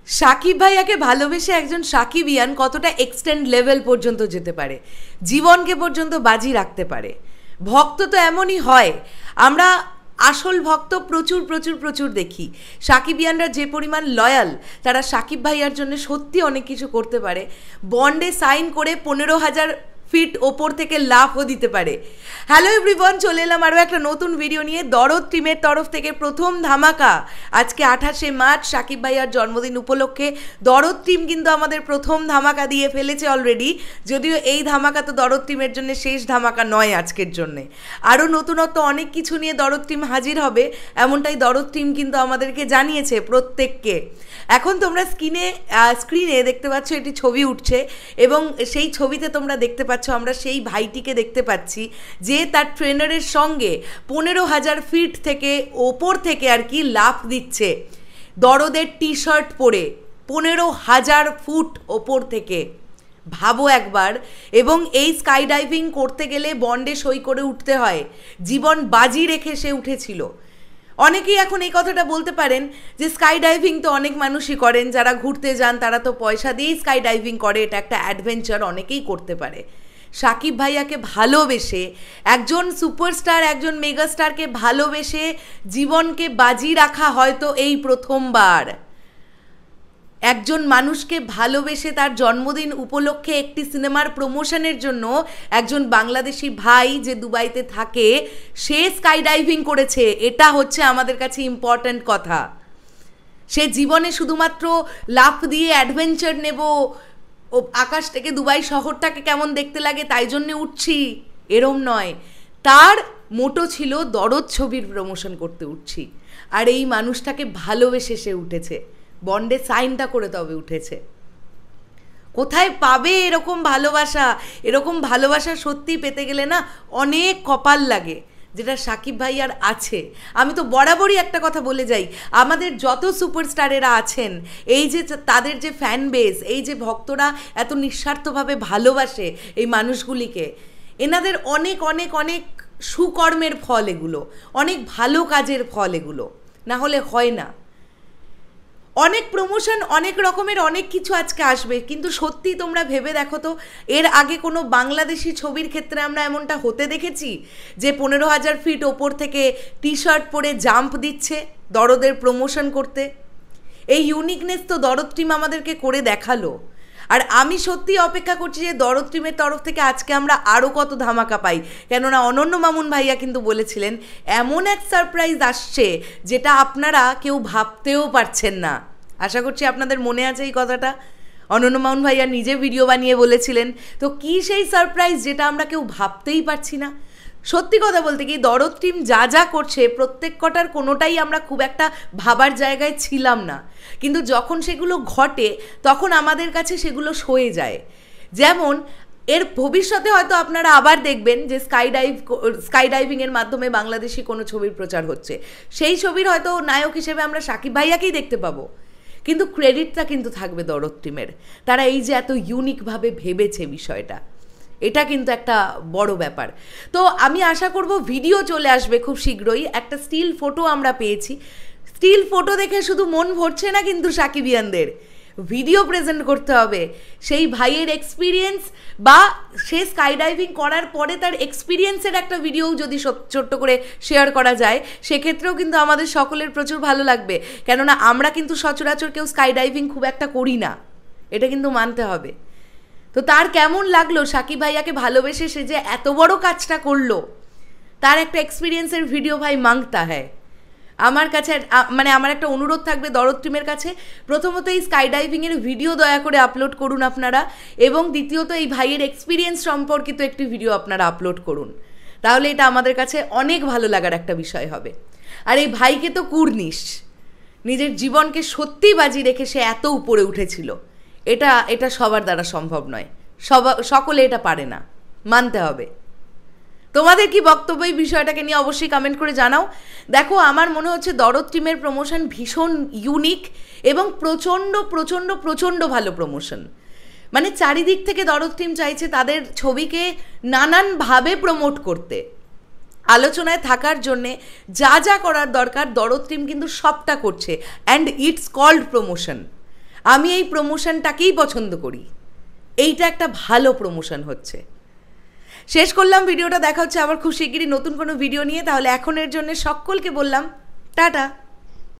সাকিব ভাইয়াকে ভালোবেসে একজন সাকিবিয়ান কতটা এক্সটেন্ড লেভেল পর্যন্ত যেতে পারে, জীবনকে পর্যন্ত বাজি রাখতে পারে। ভক্ত তো এমনই হয়, আমরা আসল ভক্ত প্রচুর প্রচুর প্রচুর দেখি। সাকিবিয়ানরা যে পরিমাণ লয়াল, তারা সাকিব ভাইয়ার জন্য সত্যি অনেক কিছু করতে পারে। বন্ডে সাইন করে 15,000 ফিট ওপর থেকে লাফও দিতে পারে। হ্যালো এভরিওয়ান, চলে এলাম আরও একটা নতুন ভিডিও নিয়ে। দরদ টিমের তরফ থেকে প্রথম ধামাকা আজকে 28শে মার্চ সাকিব ভাইয়ার জন্মদিন উপলক্ষে দরদ টিম কিন্তু আমাদের প্রথম ধামাকা দিয়ে ফেলেছে অলরেডি। যদিও এই ধামাকা তো দরদ টিমের জন্য শেষ ধামাকা নয় আজকের জন্যে, আরও নতুনত্ব অনেক কিছু নিয়ে দরদ টিম হাজির হবে, এমনটাই দরদ টিম কিন্তু আমাদেরকে জানিয়েছে প্রত্যেককে। এখন তোমরা স্ক্রিনে দেখতে পাচ্ছ একটি ছবি উঠছে এবং সেই ছবিতে তোমরা দেখতে পাচ্ছ আমরা সেই ভাইটিকে দেখতে পাচ্ছি যে তার ট্রেনারের সঙ্গে 15,000 ফিট থেকে ওপর থেকে আর কি লাফ দিচ্ছে দরদের টি শার্ট পরে 15,000 ফুট ওপর থেকে। ভাবো একবার। এবং এই স্কাই ডাইভিং করতে গেলে বন্ডে সই করে উঠতে হয়, জীবন বাজি রেখে সে উঠেছিল। অনেকেই এখন এই কথাটা বলতে পারেন যে স্কাই ডাইভিং তো অনেক মানুষই করেন, যারা ঘুরতে যান তারা তো পয়সা দিয়েই স্কাই ডাইভিং করে, এটা একটা অ্যাডভেঞ্চার, অনেকেই করতে পারে। সাকিব ভাইয়াকে ভালোবেসে, একজন সুপারস্টার একজন মেগাস্টারকে ভালোবেসে জীবনকে বাজি রাখা হয়তো এই প্রথমবার। একজন মানুষকে ভালোবেসে তার জন্মদিন উপলক্ষে একটি সিনেমার প্রমোশনের জন্য একজন বাংলাদেশি ভাই যে দুবাইতে থাকে সে স্কাই ডাইভিং করেছে, এটা হচ্ছে আমাদের কাছে ইম্পর্ট্যান্ট কথা। সে জীবনে শুধুমাত্র লাফ দিয়ে অ্যাডভেঞ্চার নেব, ও আকাশ থেকে দুবাই শহরটাকে কেমন দেখতে লাগে তাই জন্যে উঠছি, এরম নয়। তার মোটো ছিল দরদ ছবির প্রমোশন করতে উঠছি, আর এই মানুষটাকে ভালোবেসে সে উঠেছে, বন্ডে সাইনটা করে তবে উঠেছে। কোথায় পাবে এরকম ভালোবাসা? এরকম ভালোবাসা সত্যি পেতে গেলে না অনেক কপাল লাগে, যেটা সাকিব ভাইয়ার আছে। আমি তো বরাবরই একটা কথা বলে যাই, আমাদের যত সুপারস্টারেরা আছেন, এই যে তাদের যে ফ্যান বেস, এই যে ভক্তরা এত নিঃস্বার্থভাবে ভালোবাসে এই মানুষগুলিকে, এনাদের অনেক অনেক অনেক সুকর্মের ফল এগুলো, অনেক ভালো কাজের ফল এগুলো, না হলে হয় না। অনেক প্রমোশন, অনেক রকমের অনেক কিছু আজকে আসবে, কিন্তু সত্যি তোমরা ভেবে দেখো তো, এর আগে কোনো বাংলাদেশি ছবির ক্ষেত্রে আমরা এমনটা হতে দেখেছি যে 15,000 ফিট ওপর থেকে টি শার্ট পরে জাম্প দিচ্ছে দরদের প্রমোশন করতে? এই ইউনিকনেস তো দরদ টিম আমাদেরকে করে দেখালো। আর আমি সত্যি অপেক্ষা করছি যে দরদ টিমের তরফ থেকে আজকে আমরা আরও কত ধামাকা পাই, কেননা অনন্য মামুন ভাইয়া কিন্তু বলেছিলেন এমন এক সারপ্রাইজ আসছে যেটা আপনারা কেউ ভাবতেও পারছেন না। আশা করছি আপনাদের মনে আছে এই কথাটা, অনন্য মামুন ভাইয়া নিজে ভিডিও বানিয়ে বলেছিলেন। তো কী সেই সারপ্রাইজ যেটা আমরা কেউ ভাবতেই পারছি না? সত্যি কথা বলতে কি, দরদ টিম যা যা করছে প্রত্যেক কটার কোনোটাই আমরা খুব একটা ভাবার জায়গায় ছিলাম না, কিন্তু যখন সেগুলো ঘটে তখন আমাদের কাছে সেগুলো সয়ে যায়। যেমন এর ভবিষ্যতে হয়তো আপনারা আবার দেখবেন যে স্কাই ডাইভিংয়ের মাধ্যমে বাংলাদেশি কোনো ছবির প্রচার হচ্ছে, সেই ছবির হয়তো নায়ক হিসেবে আমরা সাকিব ভাইয়াকেই দেখতে পাবো, কিন্তু ক্রেডিটটা কিন্তু থাকবে দরদ টিমের। তারা এই যে এত ইউনিকভাবে ভেবেছে বিষয়টা, এটা কিন্তু একটা বড় ব্যাপার। তো আমি আশা করব ভিডিও চলে আসবে খুব শীঘ্রই। একটা স্টিল ফটো আমরা পেয়েছি, স্টিল ফটো দেখে শুধু মন ভরছে না কিন্তু সাকিবিয়ানদের, ভিডিও প্রেজেন্ট করতে হবে সেই ভাইয়ের এক্সপিরিয়েন্স, বা সে স্কাই ডাইভিং করার পরে তার এক্সপিরিয়েন্সের একটা ভিডিও যদি ছোট্ট করে শেয়ার করা যায়, সেক্ষেত্রেও কিন্তু আমাদের সকলের প্রচুর ভালো লাগবে। কেননা আমরা কিন্তু সচরাচর কেউ স্কাই ডাইভিং খুব একটা করি না, এটা কিন্তু মানতে হবে। তো তার কেমন লাগলো সাকিব ভাইয়াকে ভালোবেসে সে যে এত বড় কাজটা করলো, তার একটা এক্সপিরিয়েন্সের ভিডিও ভাই মাংতা হ্যায়। আমার কাছে আমার একটা অনুরোধ থাকবে দরদ টিমের কাছে, প্রথমত এই স্কাই ডাইভিংয়ের ভিডিও দয়া করে আপলোড করুন আপনারা, এবং দ্বিতীয়ত এই ভাইয়ের এক্সপিরিয়েন্স সম্পর্কিত একটি ভিডিও আপনারা আপলোড করুন, তাহলে এটা আমাদের কাছে অনেক ভালো লাগার একটা বিষয় হবে। আর এই ভাইকে তো কুর্নিশ, নিজের জীবনকে সত্যি বাজি রেখে সে এত উপরে উঠেছিল, এটা সবার দ্বারা সম্ভব নয়, সকলে এটা পারে না, মানতে হবে। তোমাদের কি বক্তব্য এই বিষয়টাকে নিয়ে অবশ্যই কমেন্ট করে জানাও। দেখো, আমার মনে হচ্ছে দরদ টিমের প্রমোশন ভীষণ ইউনিক এবং প্রচণ্ড প্রচণ্ড প্রচণ্ড ভালো প্রমোশন। মানে চারিদিক থেকে দরদ টিম চাইছে তাদের ছবিকে নানানভাবে প্রমোট করতে, আলোচনায় থাকার জন্যে যা যা করার দরকার দরদ টিম কিন্তু সবটা করছে, অ্যান্ড ইটস কল্ড প্রমোশন। আমি এই প্রমোশনটাকেই পছন্দ করি, এইটা একটা ভালো প্রমোশন হচ্ছে। শেষ করলাম ভিডিওটা, দেখা হচ্ছে আবার খুব শিগগিরই নতুন কোনো ভিডিও নিয়ে। তাহলে এখনের জন্য সকলকে বললাম টাটা।